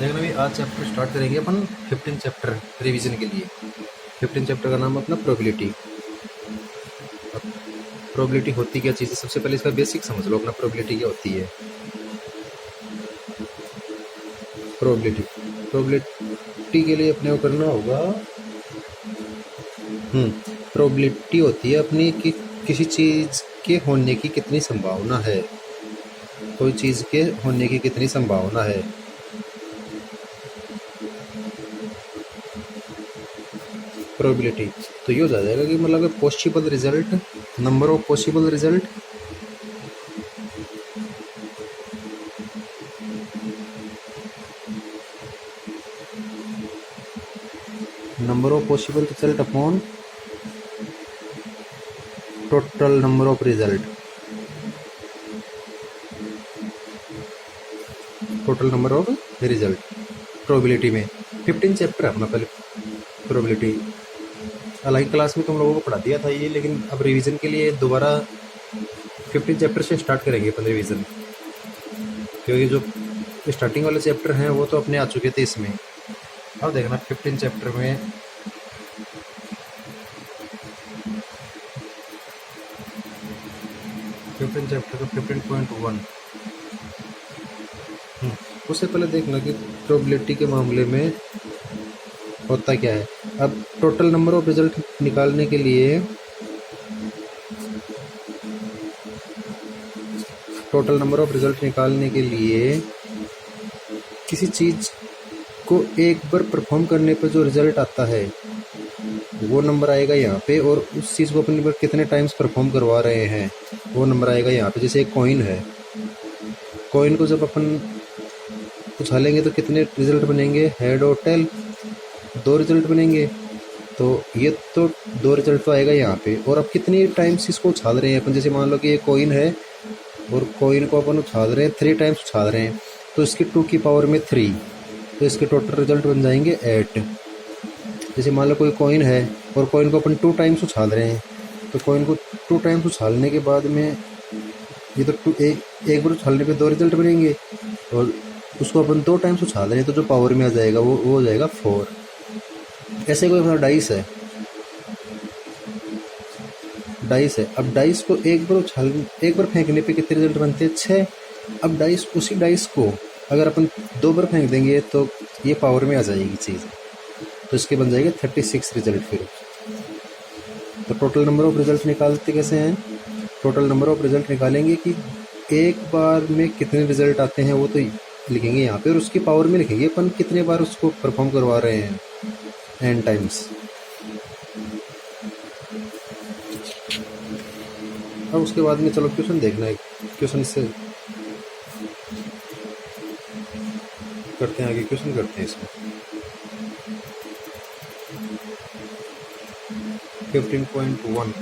लेकिन अभी आज चैप्टर स्टार्ट करेंगे अपन 15 चैप्टर रिवीजन के लिए। 15 चैप्टर का नाम अपना प्रोबेबिलिटी। प्रोबेबिलिटी होती क्या चीज़ है, सबसे पहले इसका बेसिक समझ लो अपना। प्रोबेबिलिटी क्या होती है? प्रोबेबिलिटी प्रोबेबिलिटी के लिए अपने को करना होगा, प्रोबेबिलिटी होती है अपनी कि किसी चीज़ के होने की कितनी संभावना है। कोई चीज़ के होने की कितनी संभावना है। प्रोबेबिलिटी तो ये हो जाएगा कि मतलब possible result, number of possible result, number of possible result upon total number of result. Total number of result probability में 15 चैप्टर है अपना। पहले प्रोबेबिलिटी अलग क्लास में तुम लोगों को पढ़ा दिया था ये, लेकिन अब रिवीजन के लिए दोबारा 15 चैप्टर से स्टार्ट करेंगे अपन रिवीजन, क्योंकि जो स्टार्टिंग वाले चैप्टर हैं वो तो अपने आ चुके थे इसमें। अब देखना 15 चैप्टर में चैप्टर का 15.1। उससे पहले देखना कि प्रोबेबिलिटी के मामले में होता क्या है। अब टोटल नंबर ऑफ रिजल्ट निकालने के लिए, टोटल नंबर ऑफ रिजल्ट निकालने के लिए किसी चीज़ को एक बार परफॉर्म करने पर जो रिजल्ट आता है वो नंबर आएगा यहाँ पे, और उस चीज़ को अपने पर कितने टाइम्स परफॉर्म करवा रहे हैं वो नंबर आएगा यहाँ पे। जैसे एक कॉइन है, कॉइन को जब अपन उछालेंगे तो कितने रिजल्ट बनेंगे, हेड और टेल, 2 रिजल्ट बनेंगे। तो ये तो 2 रिजल्ट तो आएगा यहाँ पे। और अब कितनी टाइम्स इसको उछाल रहे हैं अपन, जैसे मान लो कि ये कॉइन है और कॉइन को अपन उछाल रहे हैं 3 टाइम्स उछाल रहे हैं, तो इसकी 2 की पावर में 3, तो इसके टोटल रिजल्ट बन जाएंगे 8। जैसे मान लो कोई कॉइन है और कॉइन को अपन 2 टाइम्स उछाल रहे हैं, तो कॉइन को 2 टाइम्स उछालने के बाद में ये तो एक बार उछालने पे 2 रिजल्ट बनेंगे, और उसको अपन 2 टाइम्स उछाल रहे हैं तो जो पावर में आ जाएगा वो हो जाएगा 4। ऐसे कोई अपना डाइस है, अब डाइस को एक बार फेंकने पे कितने रिजल्ट बनते हैं, 6। अब उसी डाइस को अगर अपन 2 बार फेंक देंगे तो ये पावर में आ जाएगी चीज़, तो इसके बन जाएगा 36 रिजल्ट। फिर तो टोटल नंबर ऑफ रिजल्ट निकालते कैसे हैं? टोटल नंबर ऑफ रिजल्ट निकालेंगे कि एक बार में कितने रिजल्ट आते हैं वो तो लिखेंगे यहाँ पे, और उसकी पावर में लिखेंगे अपन कितने बार उसको परफॉर्म करवा रहे हैं, n टाइम्स। अब उसके बाद में चलो क्वेश्चन देखना है। क्वेश्चन से करते हैं आगे, क्वेश्चन करते हैं इसमें। 15.1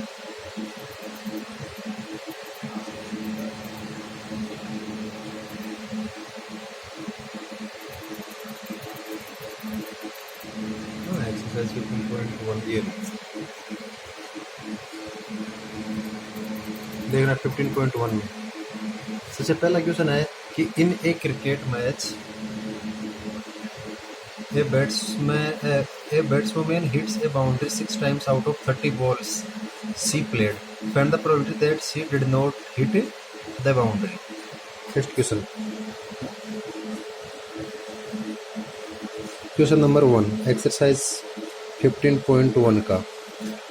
एक्सरसाइज 15.1 ये देखना। 15.1 में सबसे पहला क्वेश्चन है कि in a cricket match a batsman hits a boundary 6 times out of 30 balls she played. Find the probability that she did not hit the boundary. Next question. Question number 1 exercise 15.1 का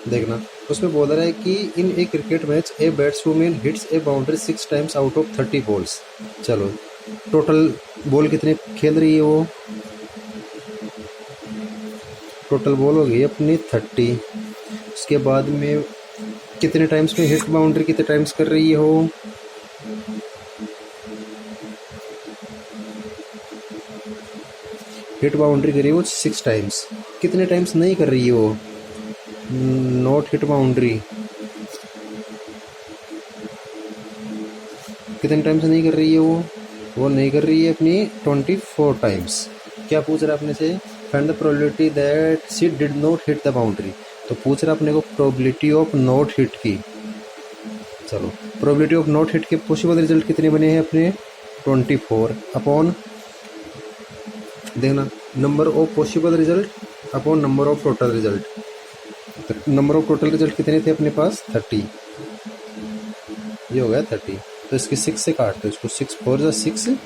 देखना। उसमें बोल रहा है कि in a cricket match a batsman hits a boundary 6 times out of 30 balls। चलो total ball कितने खेल रही है वो, टोटल बॉल हो गई अपनी 30। उसके बाद में कितने टाइम्स में हिट बाउंड्री कितने टाइम्स कर रही है वो, हिट बाउंड्री करी वो 6 टाइम्स। कितने टाइम्स नहीं कर रही है वो, नॉट हिट बाउंड्री, कितने टाइम्स नहीं कर रही है वो नहीं कर रही है अपनी 24 टाइम्स। क्या पूछ रहा है अपने से? Find the probability that she did not hit the boundary. तो पूछ रहा अपने को प्रोबेबिलिटी ऑफ नॉट हिट की। चलो प्रोबेबिलिटी ऑफ नॉट हिट के पॉसिबल रिजल्ट कितने बने हैं अपने, 24 अपॉन देखना, number of possible result upon number of total result. तो नंबर ऑफ टोटल रिजल्ट कितने थे अपने पास? 30, ये हो गया 30। तो इसकी 6 से काट दो इसको, 6 4 जा 6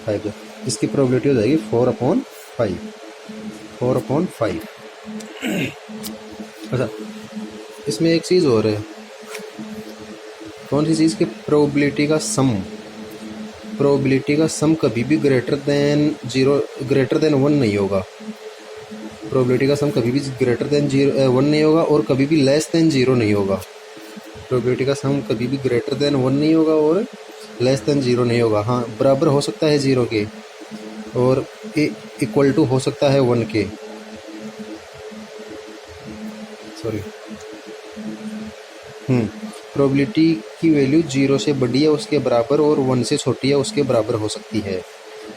5 जा, इसकी प्रोबेबिलिटी हो जाएगी 4/5, 4/5। अच्छा, इसमें एक चीज़ और है। कौन सी चीज़? की प्रोबेबिलिटी का सम। प्रोबेबिलिटी का सम कभी भी ग्रेटर देन 1 नहीं होगा। प्रोबेबिलिटी का सम कभी भी ग्रेटर देन 1 नहीं होगा और कभी भी लेस देन 0 नहीं होगा। प्रोबेबिलिटी का सम कभी भी ग्रेटर देन 1 नहीं होगा और लेस देन 0 नहीं होगा। हाँ, बराबर हो सकता है 0 के और इक्वल टू हो सकता है 1 के, सॉरी। प्रोबेबिलिटी की वैल्यू 0 से बड़ी है उसके बराबर और 1 से छोटी है उसके बराबर हो सकती है।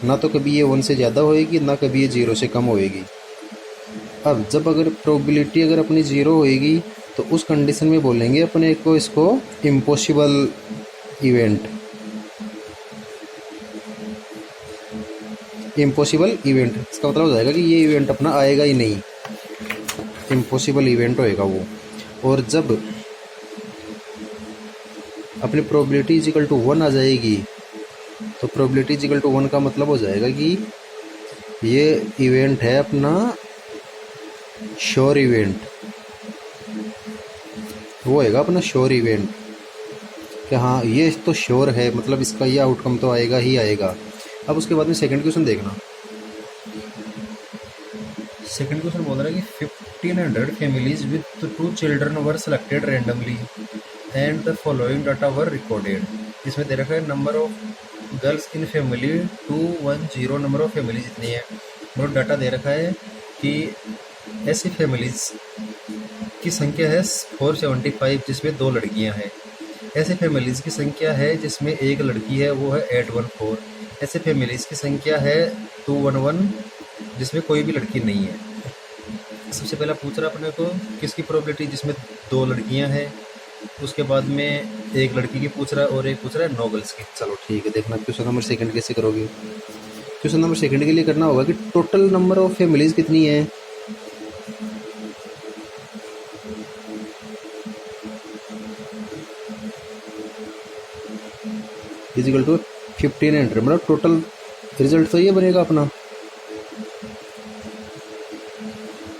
ना तो कभी ये 1 से ज़्यादा होएगी, ना कभी ये 0 से कम होएगी। अब जब अगर प्रोबेबिलिटी अगर अपनी 0 होएगी तो उस कंडीशन में बोलेंगे अपने को इसको इम्पॉसिबल इवेंट। इम्पॉसिबल इवेंट इसका मतलब हो जाएगा कि ये इवेंट अपना आएगा ही नहीं, इम्पॉसिबल इवेंट होएगा वो। और जब अपनी प्रोबेबिलिटी इक्वल टू 1 आ जाएगी तो प्रोबेबिलिटी इक्वल टू 1 का मतलब हो जाएगा कि ये इवेंट है अपना श्योर इवेंट, वो होएगा अपना श्योर इवेंट कि हाँ ये तो श्योर है, मतलब इसका ये आउटकम तो आएगा ही आएगा। अब उसके बाद में सेकंड क्वेश्चन देखना। सेकंड क्वेश्चन बोल रहा है कि 1500 families with 2 children were selected randomly and the following data were recorded. इसमें दे रखा है number of girls in family 210, number of families इतनी है। और डाटा दे रखा है कि ऐसी फैमिलीज की संख्या है 475 जिसमें 2 लड़कियां हैं। ऐसे फैमिलीज की संख्या है जिसमें 1 लड़की है, वो है 814। ऐसे फैमिलीज की संख्या है 211 जिसमें कोई भी लड़की नहीं है। सबसे पहला पूछ रहा अपने को किसकी प्रोबेबिलिटी जिसमें 2 लड़कियां हैं, उसके बाद में 1 लड़की की पूछ रहा है और एक पूछ रहा है 9 गर्ल्स की। चलो ठीक है, देखना क्वेश्चन नंबर सेकंड कैसे करोगे। क्वेश्चन नंबर सेकंड के लिए करना होगा कि टोटल नंबर ऑफ फैमिलीज कितनी है। इजिकल टू 1500, मतलब टोटल रिजल्ट तो ये बनेगा अपना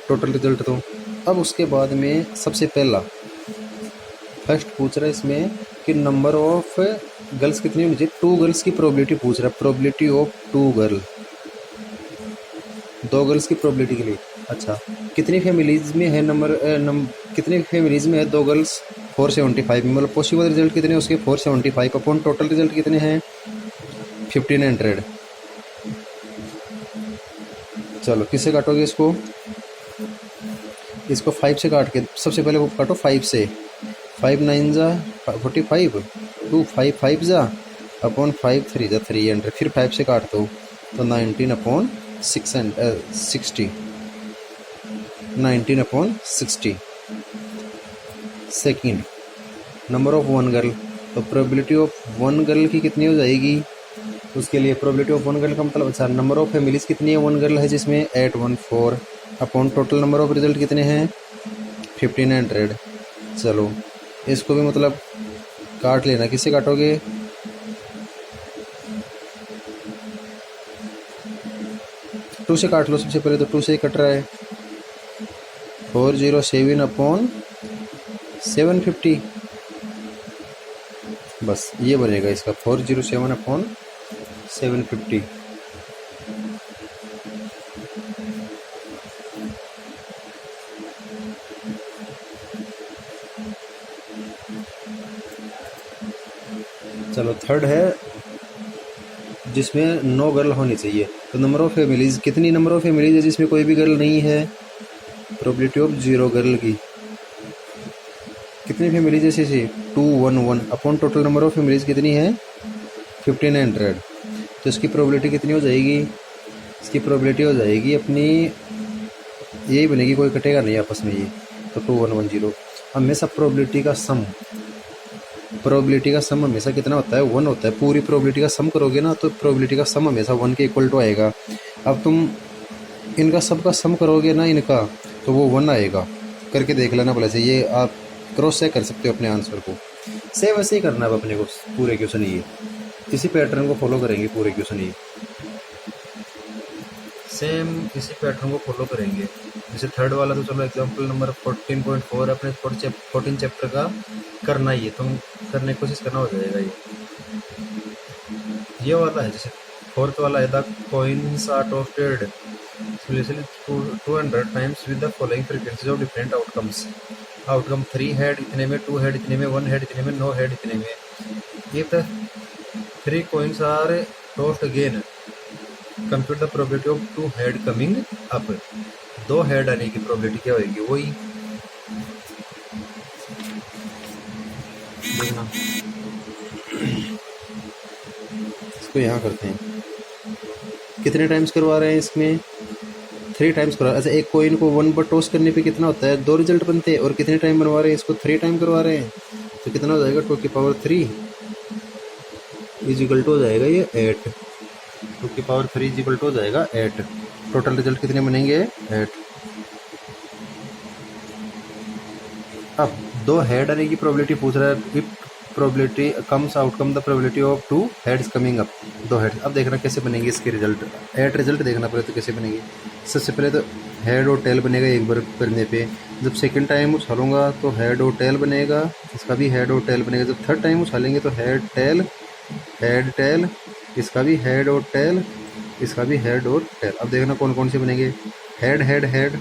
टोटल रिजल्ट तो। अब उसके बाद में सबसे पहला फर्स्ट पूछ रहा है इसमें कि नंबर ऑफ गर्ल्स कितनी होनी चाहिए। 2 गर्ल्स की प्रोबेबिलिटी पूछ रहा है, प्रोबेबिलिटी ऑफ 2 गर्ल, 2 गर्ल्स की प्रोबेबिलिटी के लिए। अच्छा, कितनी फैमिलीज में है कितनी फैमिलीज में है 2 गर्ल्स? 475, मतलब पॉसिबल रिजल्ट कितने उसके 475 अपॉन टोटल रिजल्ट कितने हैं 1500। चलो किससे काटोगे इसको? इसको 5 से काट के सबसे पहले वो काटो 5 से। 5 9 जा 45, 2 5 5 जा अपॉन 5 3 जा 300, फिर 5 से काट दो तो 19/60, 19/60। सेकेंड, नंबर ऑफ 1 गर्ल, तो प्रोबेबिलिटी ऑफ 1 गर्ल की कितनी हो जाएगी? उसके लिए प्रोबेबिलिटी ऑफ 1 गर्ल का मतलब अच्छा, नंबर ऑफ फैमिलीज कितनी है 1 गर्ल है जिसमें 814 upon total number of result कितने हैं 1500। चलो इसको भी मतलब काट लेना, किससे काटोगे? टू से काट लो सबसे पहले, तो 2 से कट रहा है 407 अपॉन 750, बस ये बनेगा इसका 407 अपॉन 750। चलो थर्ड है जिसमें 9 गर्ल होनी चाहिए, तो नंबर ऑफ फैमिलीज कितनी नंबर ऑफ फैमिलीज है जिसमें कोई भी गर्ल नहीं है? प्रोबेबिलिटी ऑफ 0 गर्ल की कितनी फैमिलीज है? 211 upon total number of families कितनी है 1500। तो इसकी प्रोबेबिलिटी कितनी हो जाएगी? इसकी प्रोबेबिलिटी हो जाएगी अपनी यही बनेगी, कोई कटेगा नहीं आपस में ये, तो 2110। हमेशा प्रोबेबिलिटी का सम हमेशा कितना होता है 1 होता है। पूरी प्रोबेबिलिटी का सम करोगे ना तो प्रोबेबिलिटी का सम हमेशा 1 के इक्वल टू आएगा। अब तुम इनका सबका सम करोगे ना इनका, तो वो 1 आएगा। करके देख लेना भले से, ये आप क्रॉस चेक कर सकते हो अपने आंसर को। सेम वैसे ही करना है अब अपने को पूरे क्वेश्चन, ये इसी पैटर्न को फॉलो करेंगे पूरे क्वेश्चन, ये सेम इसी पैटर्न को फॉलो करेंगे। जैसे थर्ड वाला तो चलो एग्जांपल नंबर 14.4 अपने 14 चैप्टर का करना ही है, तुम करने की कोशिश करना, हो जाएगा ये वाला है। जैसे फोर्थ वाला है, the coins are tossed 200 times with the following frequencies of different outcomes. Outcome 3 head इतने में, 2 हेड इतने में, 1 हेड इतने में, 9 हेड इतने में। If the 3 coins are tossed again compute the probability of 2 head coming up. 2 head आने की प्रोबेबिलिटी क्या होगी, वही देखना। इसको यहाँ करते हैं, कितने टाइम्स करवा रहे हैं इसमें, 3 टाइम्स करवा। अच्छा, एक कॉइन को 1 पर टॉस करने पे कितना होता है, 2 रिजल्ट बनते हैं, और कितने टाइम बनवा रहे हैं इसको, 3 टाइम करवा रहे हैं, तो कितना हो जाएगा 2⁻³ इजिकल टू हो जाएगा ये 8। 2⁻³ इजिकल टू हो जाएगा 8। टोटल रिजल्ट कितने बनेंगे, 8। अब 2 हेड आने की प्रोबेबिलिटी पूछ रहा है, if probability comes outcome the probability of 2 heads coming up, 2 head. अब देखना कैसे बनेंगे इसके रिजल्ट, 8 रिजल्ट देखना पड़े तो कैसे बनेंगे। सबसे पहले तो हेड और टेल बनेगा एक बार करने पे, जब सेकंड टाइम उछालूंगा तो हेड और टेल बनेगा, इसका भी हेड और टेल बनेगा। जब थर्ड टाइम उछालेंगे तो हेड टेल, इसका भी हेड और टेल, इसका भी हेड और टेल। अब देखना कौन कौन से बनेंगे, head head head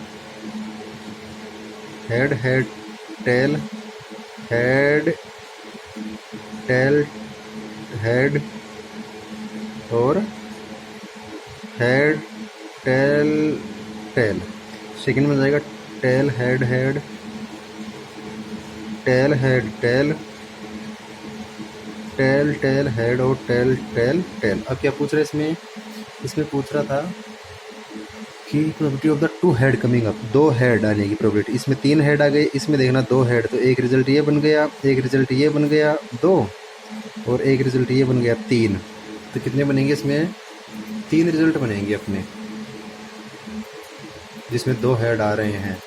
head head tail, head tail head, और हेड टेल टेल। सेकंड में जाएगा tail head head, tail head tail, tail tail head और टेल टेल टेल। अब क्या पूछ रहे हैं इसमें पूछ रहा था कि probability of the 2 head coming up, 2 head आने की प्रोबेबिलिटी। इसमें 3 हेड आ गए, इसमें देखना 2 हेड, तो एक रिजल्ट ये बन गया, एक रिजल्ट ये बन गया 2, और एक रिजल्ट ये बन गया 3। तो कितने बनेंगे इसमें, 3 रिजल्ट बनेंगे अपने, जिसमें 2 हेड आ रहे हैं।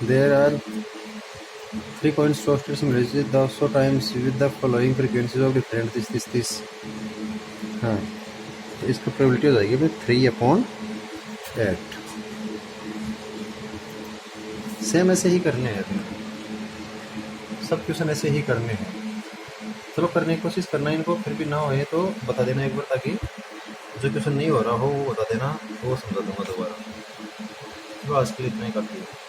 There are 3 coins toasted similarly the so times with the following frequencies of different this। हाँ, तो इसका प्रोबेबिलिटी हो जाएगी भाई 3/8। सेम ऐसे ही करने हैं अपने, सब क्वेश्चन ऐसे ही करने हैं। चलो करने की कोशिश करना इनको, फिर भी ना होए तो बता देना एक बार, ताकि जो क्वेश्चन नहीं हो रहा हो वो बता देना, वो समझा दूंगा दोबारा। चलो आज के लिए इतना ही काफ़ी है।